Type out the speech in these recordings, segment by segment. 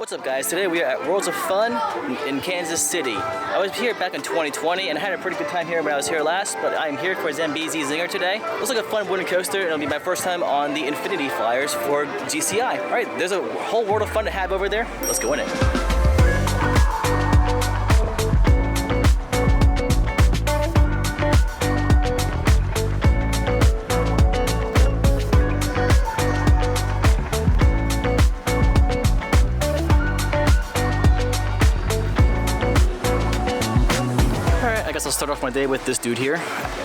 What's up, guys? Today we are at Worlds of Fun in Kansas City. I was here back in 2020 and I had a pretty good time here when I was here last, but I'm here for Zambezi Zinger today. Looks like a fun wooden coaster and it'll be my first time on the Infinity Flyers for GCI. All right, there's a whole world of fun to have over there. Let's go in it. I'll start off my day with this dude here.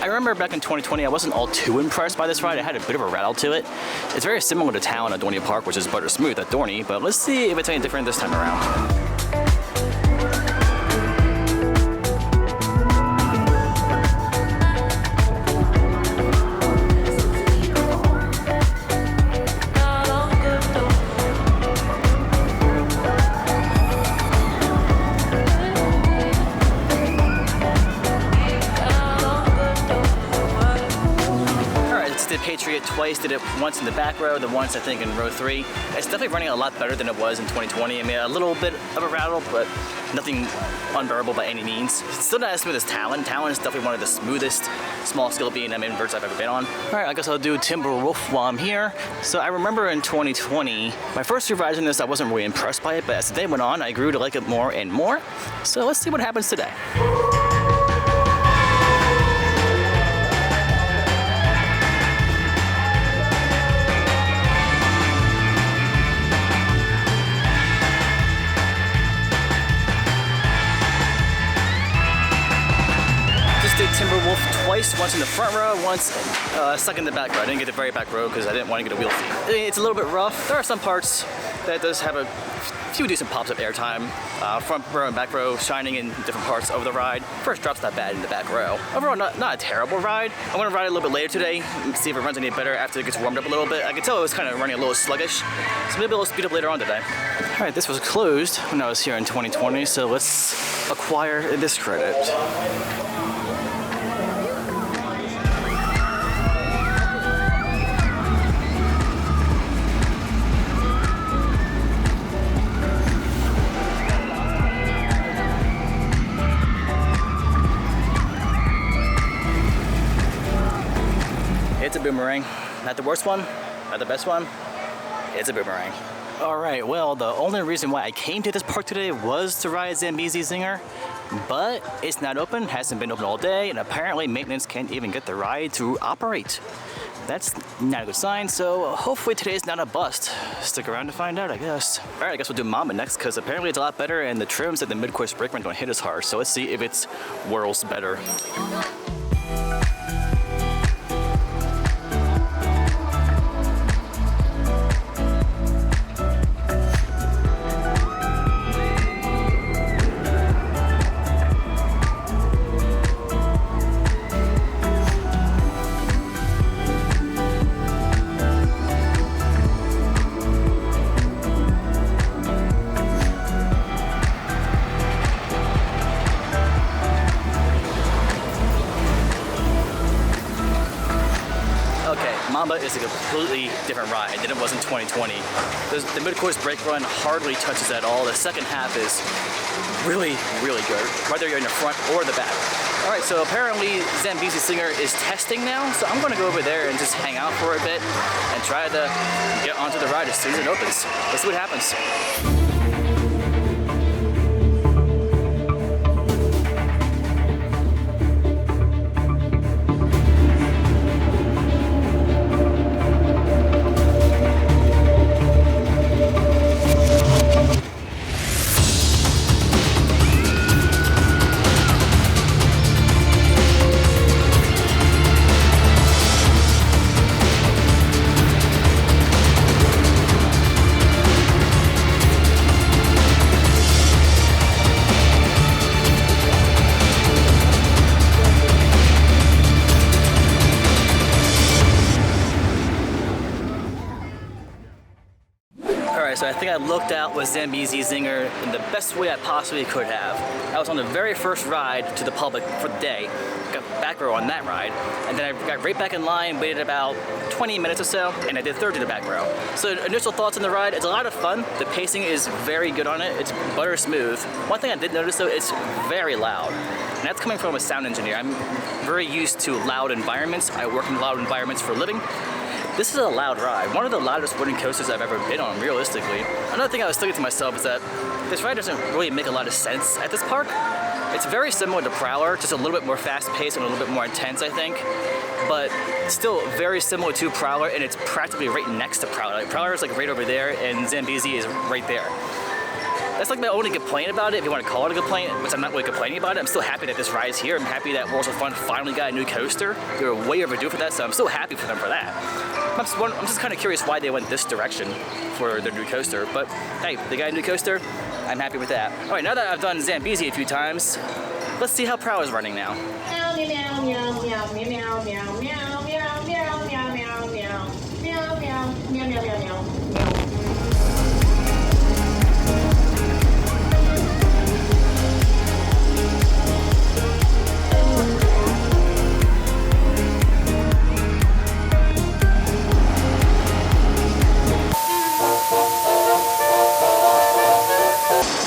I remember back in 2020, I wasn't all too impressed by this ride. It had a bit of a rattle to it. It's very similar to Town at Dorney Park, which is butter smooth at Dorney, but let's see if it's any different this time around. Patriot twice, did it once in the back row, then once I think in row 3. It's definitely running a lot better than it was in 2020. I mean, a little bit of a rattle, but nothing unbearable by any means. It's still not as smooth as Talon. Talon is definitely one of the smoothest small scale B&M inverts I've ever been on. All right, I guess I'll do Timberwolf while I'm here. So I remember in 2020, my first few rides in this, I wasn't really impressed by it, but as the day went on, I grew to like it more and more. So let's see what happens today. Did Timberwolf twice, once in the front row, once stuck in the back row. I didn't get the very back row because I didn't want to get a wheel fee. It's a little bit rough. There are some parts that does have a few decent pops of airtime. Front row and back row shining in different parts of the ride. First drop's not bad in the back row. Overall, not a terrible ride. I'm going to ride it a little bit later today, see if it runs any better after it gets warmed up a little bit. I could tell it was kind of running a little sluggish, so maybe it'll speed up later on today. All right, this was closed when I was here in 2020, so let's acquire this credit. It's a boomerang. Not the worst one, not the best one. It's a boomerang. All right, well, the only reason why I came to this park today was to ride Zambezi Zinger, but it's not open, hasn't been open all day, and apparently maintenance can't even get the ride to operate. That's not a good sign, so hopefully today's not a bust. Stick around to find out, I guess. All right, I guess we'll do Mamba next, because apparently it's a lot better, and the trims at the mid-course brake run don't hit as hard, so let's see if it's whirls better. Mamba is a completely different ride than it was in 2020. The mid-course brake run hardly touches at all. The second half is really, really good, whether you're in the front or the back. All right, so apparently Zambezi Zinger is testing now, so I'm gonna go over there and just hang out for a bit and try to get onto the ride as soon as it opens. Let's see what happens. Alright, so I think I looked out with Zambezi Zinger in the best way I possibly could have. I was on the very first ride to the public for the day. Got back row on that ride, and then I got right back in line, waited about 20 minutes or so, and I did third to the back row. So initial thoughts on the ride, it's a lot of fun. The pacing is very good on it. It's butter smooth. One thing I did notice though, it's very loud. And that's coming from a sound engineer. I'm very used to loud environments. I work in loud environments for a living. This is a loud ride. One of the loudest wooden coasters I've ever been on, realistically. Another thing I was thinking to myself is that this ride doesn't really make a lot of sense at this park. It's very similar to Prowler, just a little bit more fast-paced and a little bit more intense, I think. But still very similar to Prowler, and it's practically right next to Prowler. Like, Prowler is like right over there, and Zambezi is right there. That's like my only complaint about it, if you want to call it a complaint, which I'm not really complaining about it. I'm still happy that this ride is here. I'm happy that Worlds of Fun finally got a new coaster. They were way overdue for that, so I'm still happy for them for that. I'm just kind of curious why they went this direction for their new coaster, but hey, they got a new coaster. I'm happy with that. All right, now that I've done Zambezi a few times, let's see how Prowler's running now.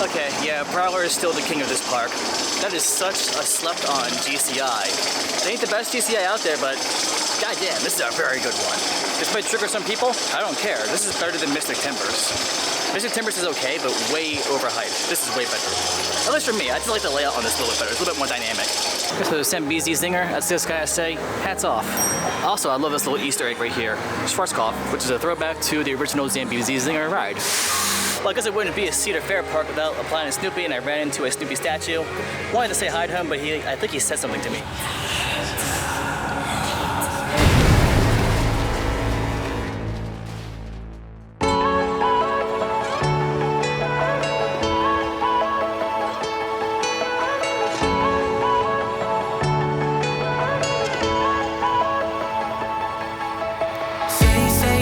Okay, yeah, Prowler is still the king of this park. That is such a slept-on GCI. It ain't the best GCI out there, but goddamn, this is a very good one. This might trigger some people. I don't care. This is better than Mystic Timbers. Mystic Timbers is okay, but way overhyped. This is way better. At least for me, I just like the layout on this a little bit better. It's a little bit more dynamic. So Zambezi Zinger, that's this guy I say, hats off. Also, I love this little Easter egg right here, Schwarzkopf, which is a throwback to the original Zambezi Zinger ride. Well, I guess it wouldn't be a Cedar Fair park without applying Snoopy, and I ran into a Snoopy statue. Wanted to say hi to him, but I think he said something to me.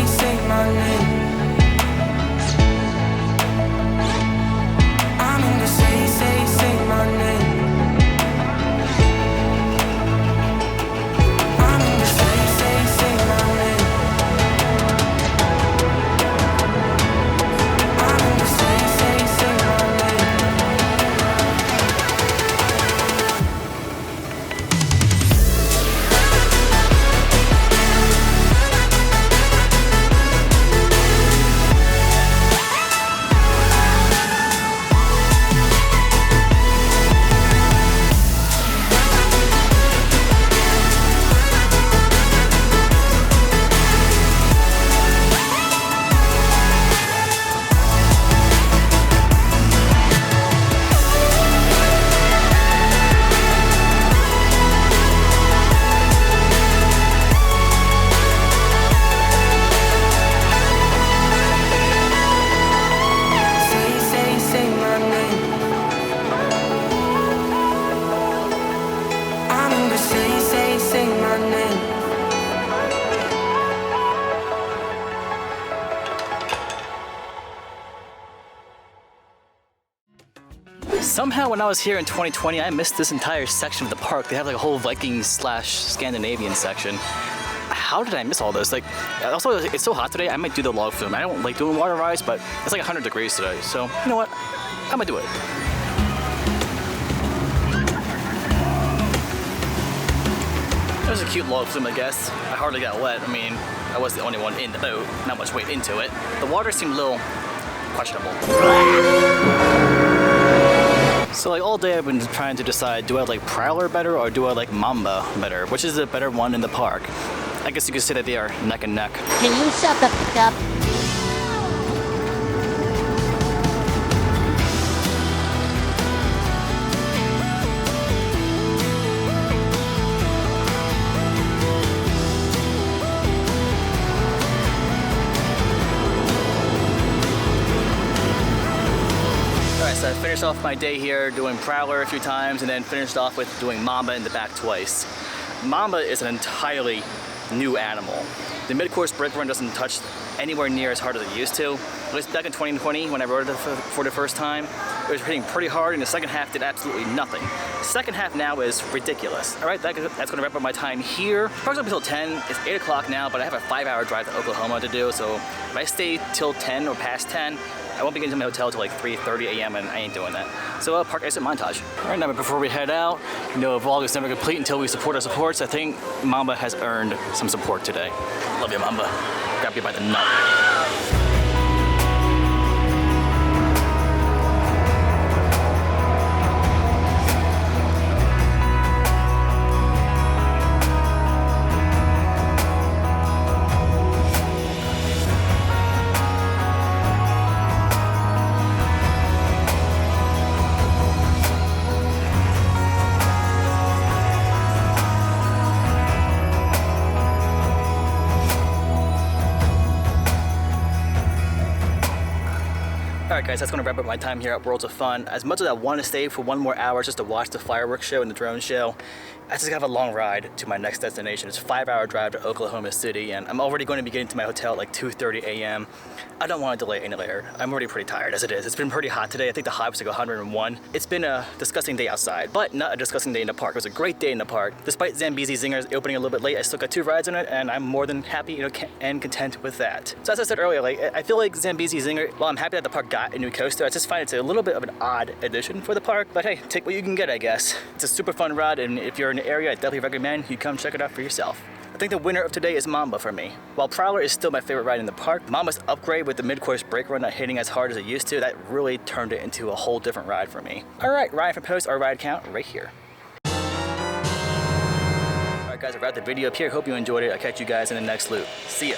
Say my name. Say my name. I'm in the say my name. I'm in the say my name. Say my name. Somehow when I was here in 2020, I missed this entire section of the park. They have like a whole Viking/Scandinavian section. How did I miss all this? Like, also, it's so hot today, I might do the log flume. I don't like doing water rides, but it's like 100 degrees today. So, you know what? I'm gonna do it. It was a cute log flume, I guess. I hardly got wet. I mean, I was the only one in the boat, not much weight into it. The water seemed a little questionable. So like all day I've been trying to decide, do I like Prowler better or do I like Mamba better? Which is the better one in the park? I guess you could say that they are neck and neck. Can you shut the f*** up? So I finished off my day here doing Prowler a few times and then finished off with doing Mamba in the back twice. Mamba is an entirely new animal. The mid-course brake run doesn't touch anywhere near as hard as it used to. At least back in 2020 when I rode it for the first time, it was hitting pretty hard, and the second half did absolutely nothing. Second half now is ridiculous. All right, that's gonna wrap up my time here. Park's up until 10. It's 8 o'clock now, but I have a 5-hour drive to Oklahoma to do, so if I stay till 10 or past 10, I won't be getting to my hotel till like 3:30 a.m. and I ain't doing that. So park exit montage. All right, now before we head out, you know, a vlog is never complete until we support our supports. I think Mamba has earned some support today. Love you, Mamba. Grab you by the nut. Alright guys, that's going to wrap up my time here at Worlds of Fun. As much as I want to stay for 1 more hour just to watch the fireworks show and the drone show, I just have a long ride to my next destination. It's a 5-hour drive to Oklahoma City, and I'm already going to be getting to my hotel at like 2:30 a.m. I don't want to delay any later. I'm already pretty tired as it is. It's been pretty hot today. I think the high was like 101. It's been a disgusting day outside, but not a disgusting day in the park. It was a great day in the park. Despite Zambezi Zinger opening a little bit late, I still got 2 rides in it, and I'm more than happy, you know, and content with that. So as I said earlier, like I feel like Zambezi Zinger, while I'm happy that the park got a new coaster, I just find it's a little bit of an odd addition for the park. But hey, take what you can get, I guess. It's a super fun ride, and if you're in the area, I definitely recommend you come check it out for yourself. I think the winner of today is Mamba for me. While Prowler is still my favorite ride in the park, Mamba's upgrade with the mid-course brake run not hitting as hard as it used to, that really turned it into a whole different ride for me. Alright, Ryan from Post, our ride count right here. Alright guys, I wrapped the video up here. Hope you enjoyed it. I'll catch you guys in the next loop. See ya.